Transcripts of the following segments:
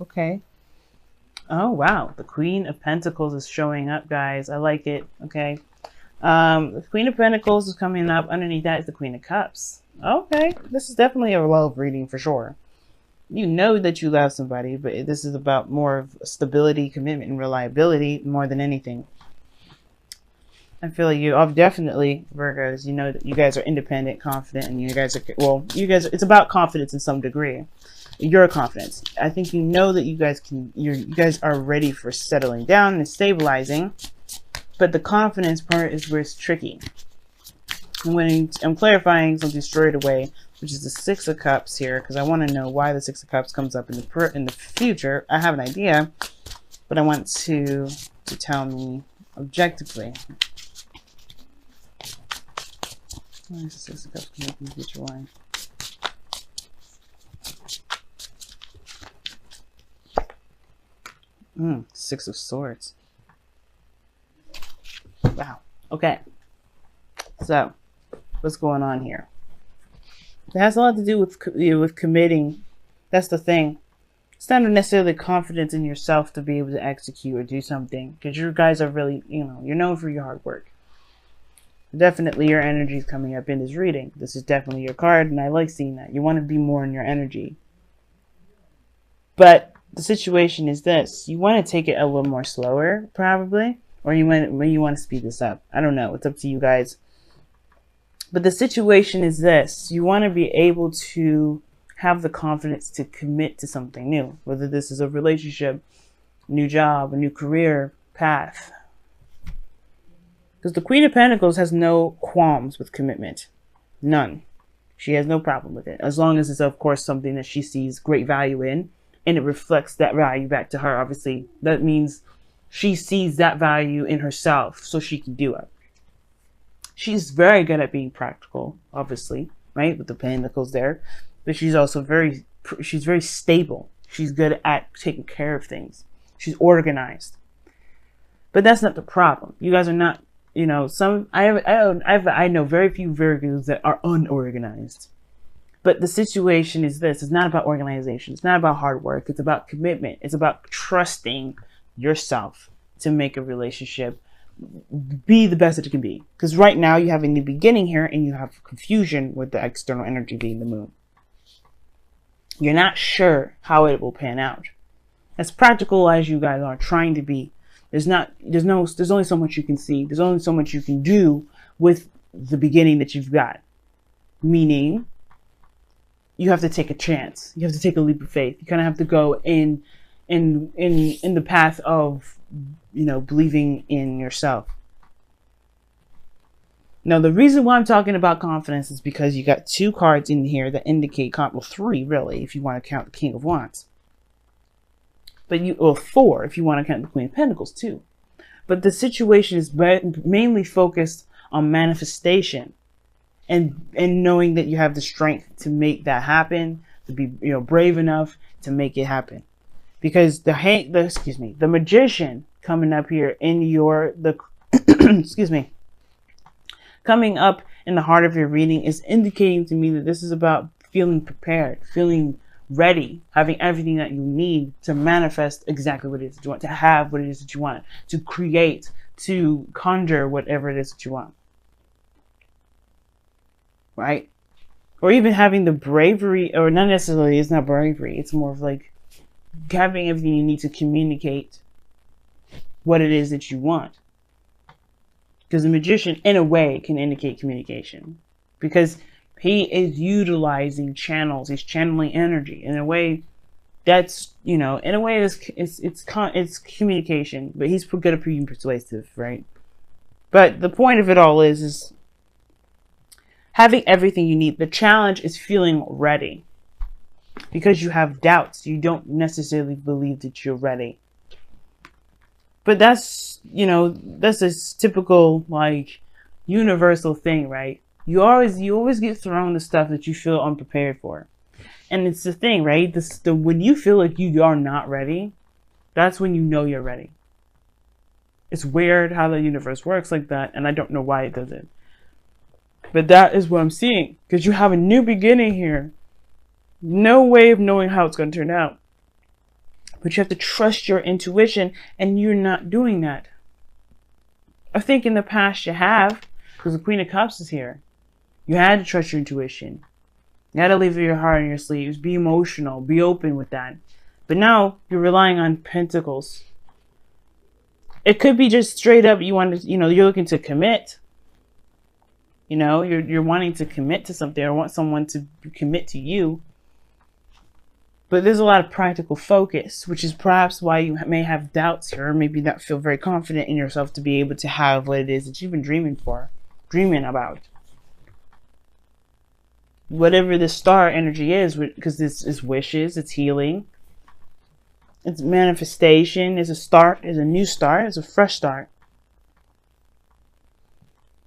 Okay. Oh, wow. The Queen of Pentacles is showing up, guys. I like it. Okay. The Queen of Pentacles is coming up. Underneath that is the Queen of Cups. Okay. This is definitely a love reading for sure. You know that you love somebody, but this is about more of stability, commitment, and reliability more than anything. I feel like you are definitely Virgos. You know that you guys are independent, confident, and you guys are, well, you guys, it's about confidence in some degree. Your confidence. I think you know that you guys can, you guys are ready for settling down and stabilizing, but the confidence part is where it's tricky. And when I'm clarifying something straight away, which is the Six of Cups here, because I want to know why the Six of Cups comes up in the future. I have an idea, but I want to tell me objectively. Why is the Six of Cups come up in the future? Why? Six of Swords. Wow. Okay. So, what's going on here? It has a lot to do with committing. That's the thing. It's not necessarily confidence in yourself to be able to execute or do something, because you guys are really, you're known for your hard work. Definitely your energy is coming up in this reading. This is definitely your card, and I like seeing that. You want to be more in your energy. But the situation is this. You want to take it a little more slower, probably, or you want to speed this up. I don't know. It's up to you guys. But the situation is this. You want to be able to have the confidence to commit to something new, whether this is a relationship, new job, a new career path. Because the Queen of Pentacles has no qualms with commitment. None. She has no problem with it. As long as it's, of course, something that she sees great value in, and it reflects that value back to her. Obviously, that means she sees that value in herself, so she can do it. She's very good at being practical, obviously, right? With the Pentacles there. But she's also very stable. She's good at taking care of things. She's organized. But that's not the problem. You guys are not, I know very few Virgos that are unorganized. But the situation is this. It's not about organization. It's not about hard work. It's about commitment. It's about trusting yourself to make a relationship be the best that it can be. Because right now you have a new beginning here, and you have confusion with the external energy being the moon. You're not sure how it will pan out. As practical as you guys are trying to be, there's only so much you can see. There's only so much you can do with the beginning that you've got. Meaning, you have to take a chance. You have to take a leap of faith. You kind of have to go in the path of, believing in yourself. Now, the reason why I'm talking about confidence is because you got two cards in here that indicate, well, three really, if you want to count the King of Wands. Or four, if you want to count the Queen of Pentacles too. But the situation is mainly focused on manifestation and knowing that you have the strength to make that happen, to be, brave enough to make it happen. Because the Magician coming up here in coming up in the heart of your reading is indicating to me that this is about feeling prepared, feeling ready, having everything that you need to manifest exactly what it is that you want, to have what it is that you want, to create, to conjure whatever it is that you want. Right? Or even having the bravery, or not necessarily, it's not bravery, it's more of like having everything you need to communicate what it is that you want. Because the Magician, in a way, can indicate communication. Because he is utilizing channels. He's channeling energy. In a way, that's, it's communication. But he's good at being persuasive, right? But the point of it all is having everything you need. The challenge is feeling ready. Because you have doubts. You don't necessarily believe that you're ready. But that's a typical, universal thing, right? You always get thrown the stuff that you feel unprepared for. And it's the thing, right? When you feel like you are not ready, that's when you know you're ready. It's weird how the universe works like that, and I don't know why it does it. But that is what I'm seeing. Because you have a new beginning here. No way of knowing how it's going to turn out. But you have to trust your intuition, and you're not doing that. I think in the past you have, because the Queen of Cups is here. You had to trust your intuition. You had to leave your heart on your sleeves. Be emotional. Be open with that. But now you're relying on Pentacles. It could be just straight up you want to, you're looking to commit. You're wanting to commit to something or want someone to commit to you. But there's a lot of practical focus, which is perhaps why you may have doubts here, or maybe not feel very confident in yourself to be able to have what it is that you've been dreaming about. Whatever the star energy is, because this is wishes, it's healing, it's manifestation, it's a start, it's a new start, it's a fresh start.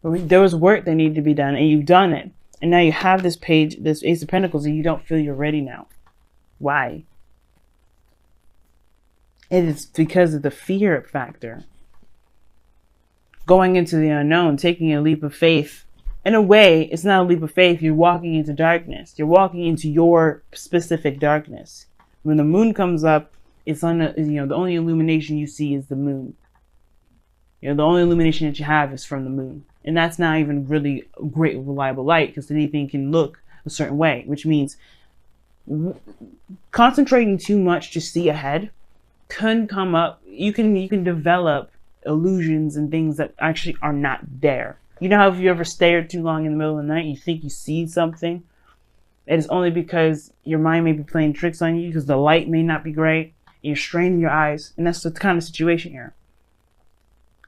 But there was work that needed to be done, and you've done it. And now you have this page, this Ace of Pentacles, and you don't feel you're ready now. Why? It is because of the fear factor. Going into the unknown, taking a leap of faith. In a way, it's not a leap of faith. You're walking into darkness. You're walking into your specific darkness. When the moon comes up, it's on the only illumination you see is the moon. The only illumination that you have is from the moon. And that's not even really a great reliable light, because anything can look a certain way, which means concentrating too much to see ahead can come up. You can develop illusions and things that actually are not there. You know how if you ever stared too long in the middle of the night, you think you see something? It is only because your mind may be playing tricks on you, because the light may not be great, and you're straining your eyes, and that's the kind of situation here.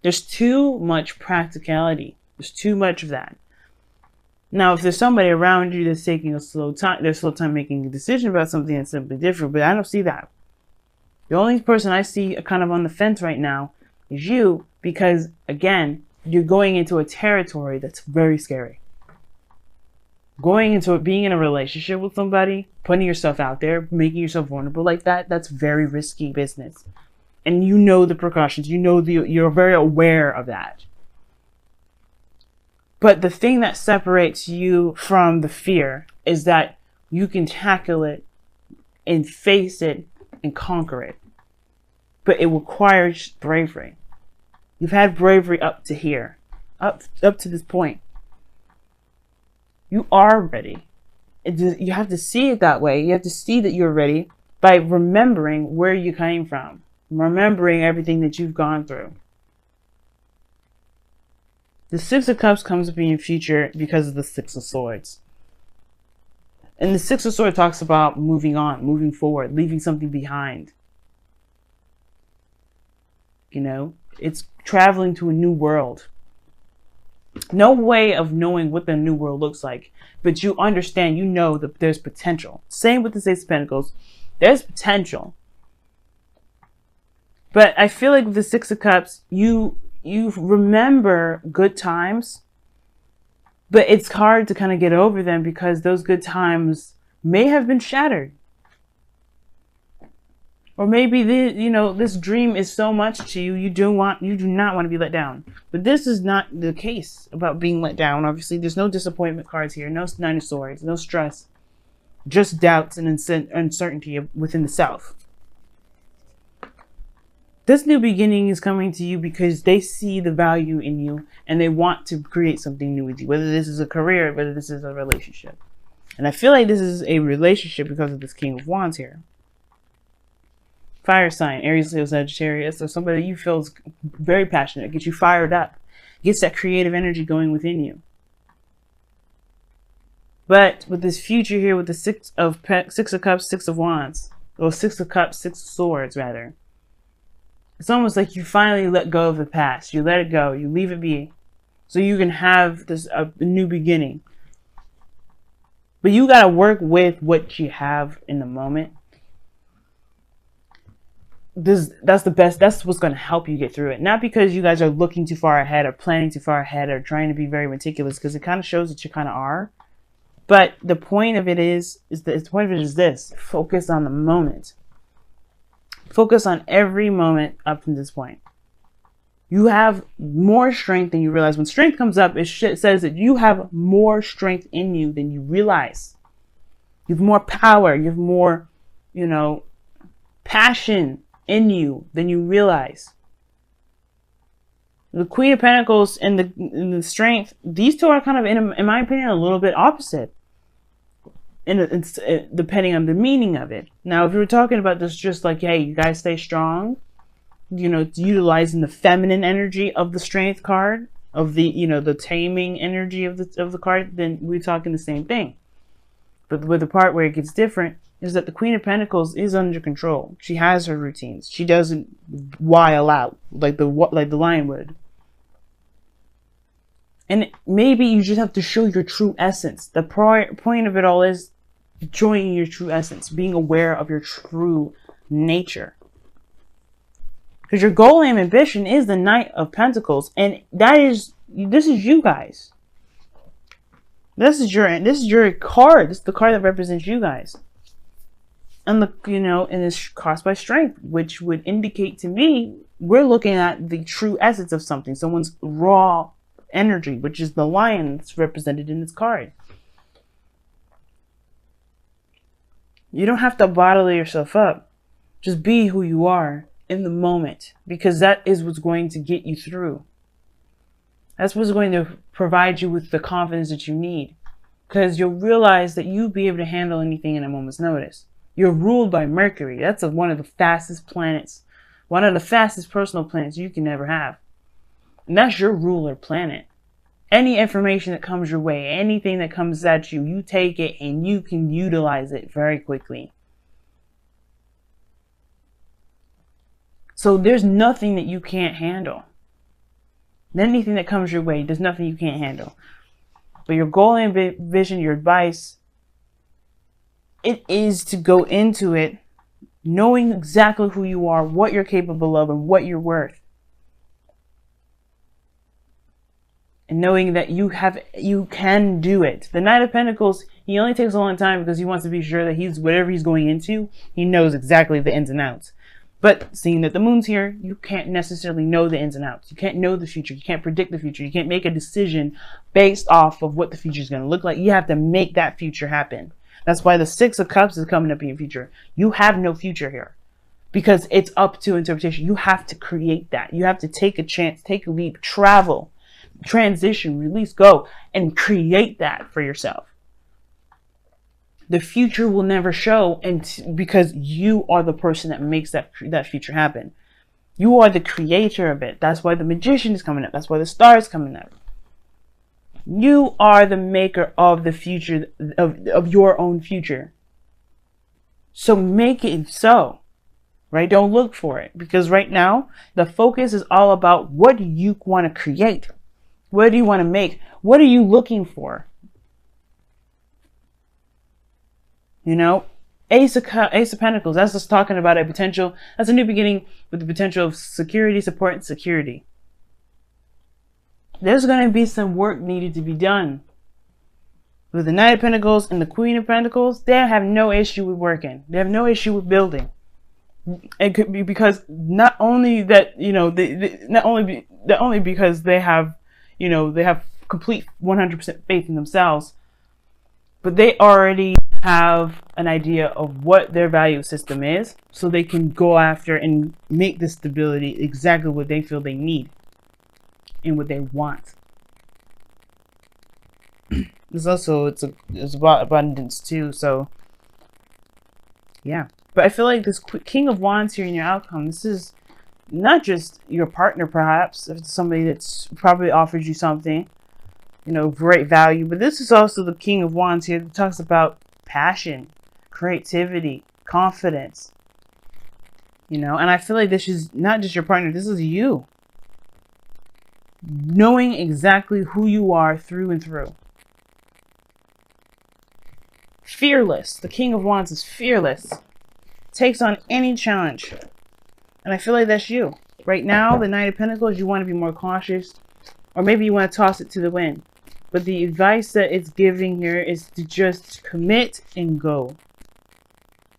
There's too much practicality. There's too much of that. Now, if there's somebody around you that's taking a slow time making a decision about something that's simply different, but I don't see that. The only person I see kind of on the fence right now is you, because, again, you're going into a territory that's very scary. Going into it, being in a relationship with somebody, putting yourself out there, making yourself vulnerable like that, that's very risky business. And you know the precautions, you're very aware of that. But the thing that separates you from the fear is that you can tackle it and face it and conquer it. But it requires bravery. You've had bravery up to here, up to this point. You are ready. You have to see it that way. You have to see that you're ready by remembering where you came from, remembering everything that you've gone through. The Six of Cups comes up in your future because of the Six of Swords. And the Six of Swords talks about moving on, moving forward, leaving something behind. It's traveling to a new world. No way of knowing what the new world looks like, but you understand, that there's potential. Same with the Ace of Pentacles. There's potential. But I feel like with the Six of Cups, you remember good times, but it's hard to kind of get over them because those good times may have been shattered. Or maybe this dream is so much to you, you do not want to be let down. But this is not the case about being let down. Obviously, there's no disappointment cards here, no Nine of Swords, no stress, just doubts and uncertainty within the self. This new beginning is coming to you because they see the value in you and they want to create something new with you, whether this is a career, whether this is a relationship. And I feel like this is a relationship because of this King of Wands here. Fire sign, Aries, Leo, Sagittarius, or somebody you feel is very passionate, gets you fired up, gets that creative energy going within you. But with this future here, with the Six of Cups, Six of Wands, or Six of Cups, Six of Swords, rather, it's almost like you finally let go of the past. You let it go. You leave it be, so you can have a new beginning. But you gotta work with what you have in the moment. That's the best. That's what's going to help you get through it. Not because you guys are looking too far ahead or planning too far ahead or trying to be very meticulous, because it kind of shows that you kind of are. But the point of it is this: focus on the moment. Focus on every moment up to this point. You have more strength than you realize. When strength comes up, it says that you have more strength in you than you realize. You have more power. You have more, passion in you than you realize. The Queen of Pentacles and the Strength, these two are kind of, in my opinion, a little bit opposite. It's depending on the meaning of it. Now, if you were talking about this just like, hey, you guys stay strong, you know, utilizing the feminine energy of the Strength card, of the, you know, the taming energy of the card, then we're talking the same thing. But with the part where it gets different is that the Queen of Pentacles is under control. She has her routines. She doesn't wild out like the lion would. And maybe you just have to show your true essence. The point of it all is showing your true essence, being aware of your true nature. Because your goal and ambition is the Knight of Pentacles, and this is you guys. This is your card. This is the card that represents you guys. And and it's crossed by Strength, which would indicate to me we're looking at the true essence of something, someone's raw energy, which is the lion that's represented in this card. You don't have to bottle yourself up. Just be who you are in the moment, because that is what's going to get you through. That's what's going to provide you with the confidence that you need, because you'll realize that you'll be able to handle anything in a moment's notice. You're ruled by Mercury. That's one of the fastest planets, one of the fastest personal planets you can ever have. And that's your ruler planet. Any information that comes your way, anything that comes at you, you take it and you can utilize it very quickly. So there's nothing that you can't handle. Anything that comes your way, there's nothing you can't handle. But your goal and vision, your advice, it is to go into it knowing exactly who you are, what you're capable of, and what you're worth. And knowing that you can do it. The Knight of Pentacles, he only takes a long time because he wants to be sure that whatever he's going into, he knows exactly the ins and outs. But seeing that the moon's here, you can't necessarily know the ins and outs. You can't know the future. You can't predict the future. You can't make a decision based off of what the future is going to look like. You have to make that future happen. That's why the Six of Cups is coming up in your future. You have no future here because it's up to interpretation. You have to create that. You have to take a chance, take a leap, travel, transition, release, go, and create that for yourself. The future will never show, and because you are the person that makes that future happen. You are the creator of it. That's why the Magician is coming up. That's why the Star is coming up. You are the maker of the future, of your own future. So make it so, right? Don't look for it, because right now the focus is all about what do you want to create? What do you want to make? What are you looking for? You know, Ace of Pentacles, that's just talking about a potential, that's a new beginning with the potential of security, support, and security. There's going to be some work needed to be done. With the Knight of Pentacles and the Queen of Pentacles, they have no issue with working. They have no issue with building. It could be because not only that, not only because they have, they have complete 100% faith in themselves, but they already have an idea of what their value system is, so they can go after and make the stability exactly what they feel they need and what they want. It's about abundance too, so yeah. But I feel like this King of Wands here in your outcome, this is not just your partner, perhaps, if it's somebody that's probably offers you something, great value, but this is also the King of Wands here that talks about passion, creativity, confidence, and I feel like this is not just your partner, this is you. Knowing exactly who you are through and through. Fearless. The King of Wands is fearless. Takes on any challenge. And I feel like that's you. Right now, the Knight of Pentacles, you want to be more cautious. Or maybe you want to toss it to the wind. But the advice that it's giving here is to just commit and go.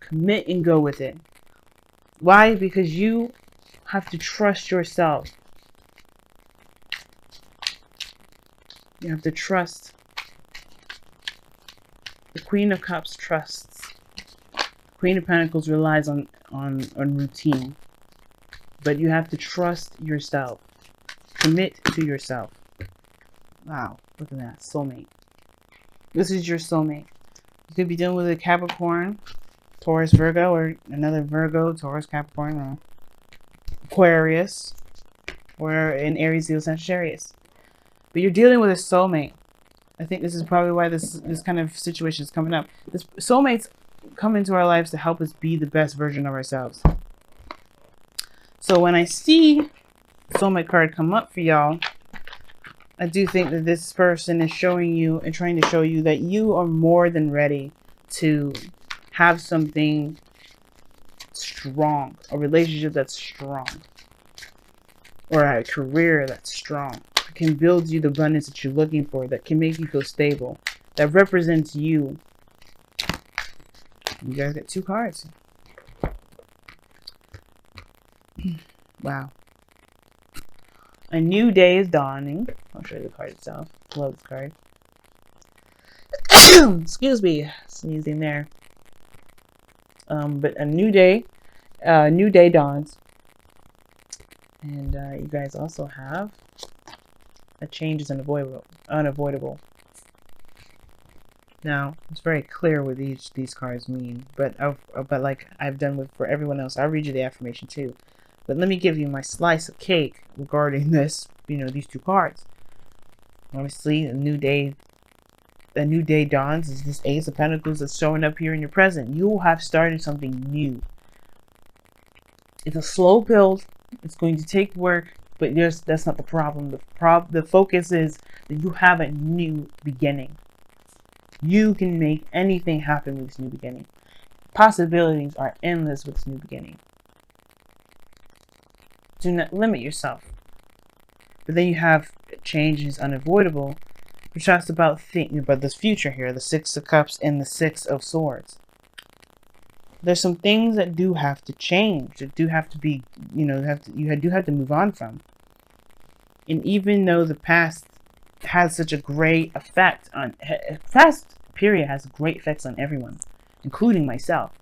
Commit and go with it. Why? Because you have to trust yourself. You have to trust. The Queen of Cups trusts. Queen of Pentacles relies on routine. But you have to trust yourself. Commit to yourself. Wow, look at that. Soulmate. This is your soulmate. You could be dealing with a Capricorn, Taurus, Virgo, or another Virgo, Taurus, Capricorn, or Aquarius, or an Aries, Leo, Sagittarius. But you're dealing with a soulmate. I think this is probably why this kind of situation is coming up. This soulmates come into our lives to help us be the best version of ourselves. So when I see soulmate card come up for y'all, I do think that this person is showing you and trying to show you that you are more than ready to have something strong, a relationship that's strong, or a career that's strong, that can build you the abundance that you're looking for, that can make you feel stable, that represents you. You guys get 2 cards. Wow. A new day is dawning. I'll show you the card itself. Love this card. Excuse me, sneezing there. But a new day dawns. And you guys also have a change is unavoidable. Now, it's very clear what these cards mean, but like I've done for everyone else, I'll read you the affirmation too. But let me give you my slice of cake regarding this, these 2 cards. Obviously, a new day dawns is this Ace of Pentacles that's showing up here in your present. You have started something new. It's a slow build. It's going to take work, but that's not the problem. The focus is that you have a new beginning. You can make anything happen with this new beginning. Possibilities are endless with this new beginning. Do not limit yourself. But then you have change is unavoidable, which talks about thinking about this future here, the 6 of Cups and the 6 of Swords. There's some things that do have to change, that do have to be, you do have to move on from. And even though the past has such a great effect on, past period has great effects on everyone, including myself.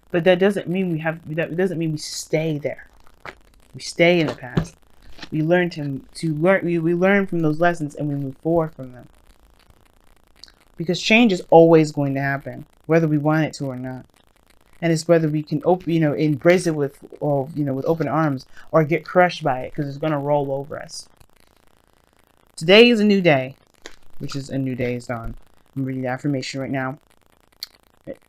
But that doesn't mean we stay there. We stay in the past. We learn we learn from those lessons and we move forward from them. Because change is always going to happen, whether we want it to or not. And it's whether we can embrace it with open arms or get crushed by it because it's going to roll over us. Today is a new day, which is a new day is dawn. I'm reading the affirmation right now.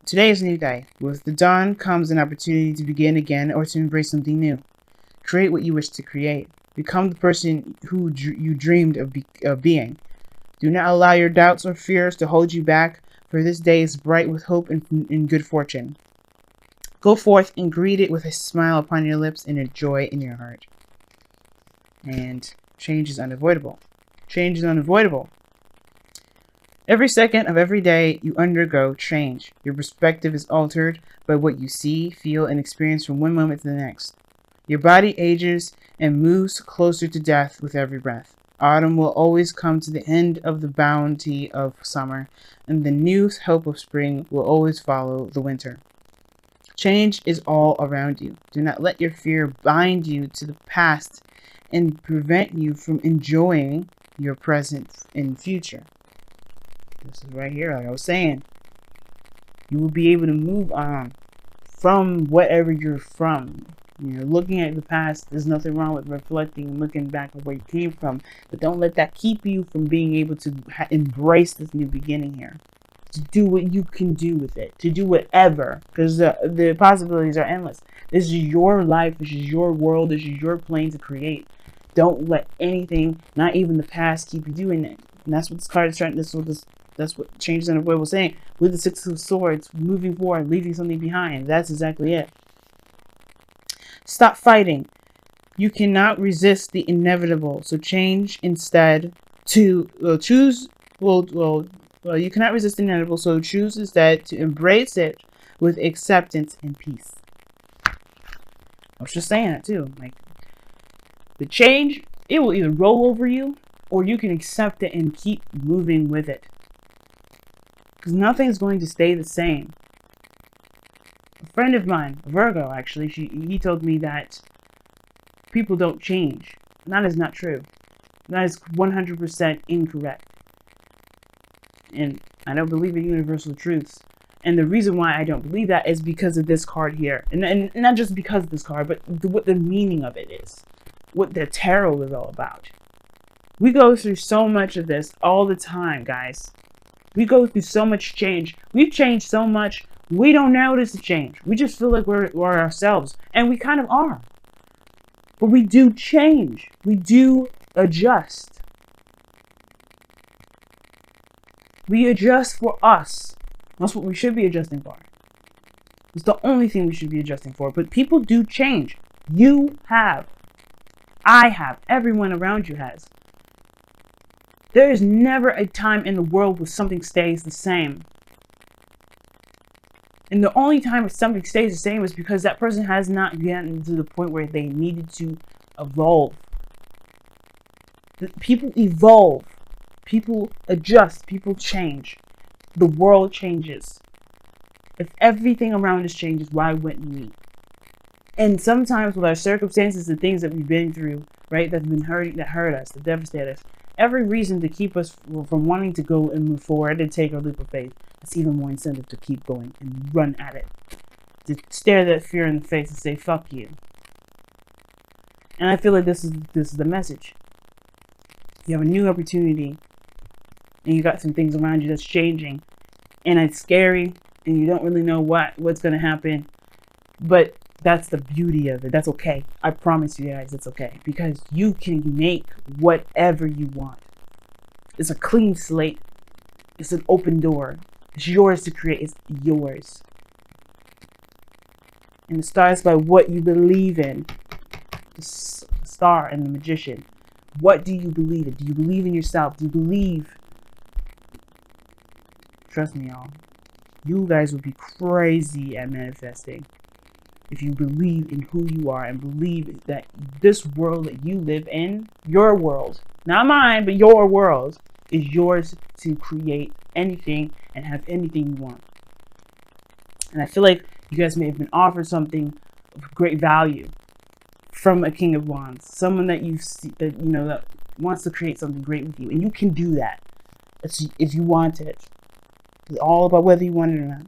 Today is a new day. With the dawn comes an opportunity to begin again or to embrace something new. Create what you wish to create. Become the person who you dreamed of being. Do not allow your doubts or fears to hold you back, for this day is bright with hope and good fortune. Go forth and greet it with a smile upon your lips and a joy in your heart. And change is unavoidable. Change is unavoidable. Every second of every day you undergo change. Your perspective is altered by what you see, feel, and experience from one moment to the next. Your body ages and moves closer to death with every breath. Autumn will always come to the end of the bounty of summer, and the new hope of spring will always follow the winter. Change is all around you. Do not let your fear bind you to the past and prevent you from enjoying your present and future. This is right here, like I was saying. You will be able to move on from whatever you're from. Looking at the past, there's nothing wrong with reflecting and looking back at where you came from. But don't let that keep you from being able to embrace this new beginning here. To do what you can do with it. To do whatever. Because the possibilities are endless. This is your life. This is your world. This is your plane to create. Don't let anything, not even the past, keep you doing it. And that's what this card is trying. That's what changes in the way we're saying. With the 6 of Swords, moving forward, leaving something behind. That's exactly it. Stop fighting. You cannot resist the inevitable. So change instead to choose. You cannot resist the inevitable. So choose instead to embrace it with acceptance and peace. I was just saying that too. Like the change, it will either roll over you, or you can accept it and keep moving with it. Because nothing's going to stay the same. friend of mine, Virgo, actually, he told me that people don't change. That is not true. That is 100% incorrect. And I don't believe in universal truths. And the reason why I don't believe that is because of this card here. And not just because of this card, but what the meaning of it is. What the tarot is all about. We go through so much of this all the time, guys. We go through so much change. We've changed so much. We don't notice the change. We just feel like we're ourselves. And we kind of are. But we do change. We do adjust. We adjust for us. That's what we should be adjusting for. It's the only thing we should be adjusting for. But people do change. You have. I have. Everyone around you has. There is never a time in the world where something stays the same. And the only time something stays the same is because that person has not gotten to the point where they needed to evolve. People evolve. People adjust. People change. The world changes. If everything around us changes, why wouldn't we? And sometimes with our circumstances, the things that we've been through, right, that hurt us, that devastate us, every reason to keep us from wanting to go and move forward and take our leap of faith, it's even more incentive to keep going and run at it. To stare that fear in the face and say, fuck you. And I feel like this is the message. You have a new opportunity and you got some things around you that's changing and it's scary and you don't really know what's going to happen. But that's the beauty of it. That's okay. I promise you guys it's okay. Because you can make whatever you want. It's a clean slate. It's an open door. It's yours to create. It's yours. And it starts by what you believe in. The star and the magician. What do you believe in? Do you believe in yourself? Do you believe? Trust me, y'all. You guys would be crazy at manifesting if you believe in who you are and believe that this world that you live in, your world, not mine, but your world, is yours to create anything and have anything you want. And I feel like you guys may have been offered something of great value from a King of Wands, someone that you see, that wants to create something great with you, and you can do that if you want it. It's all about whether you want it or not.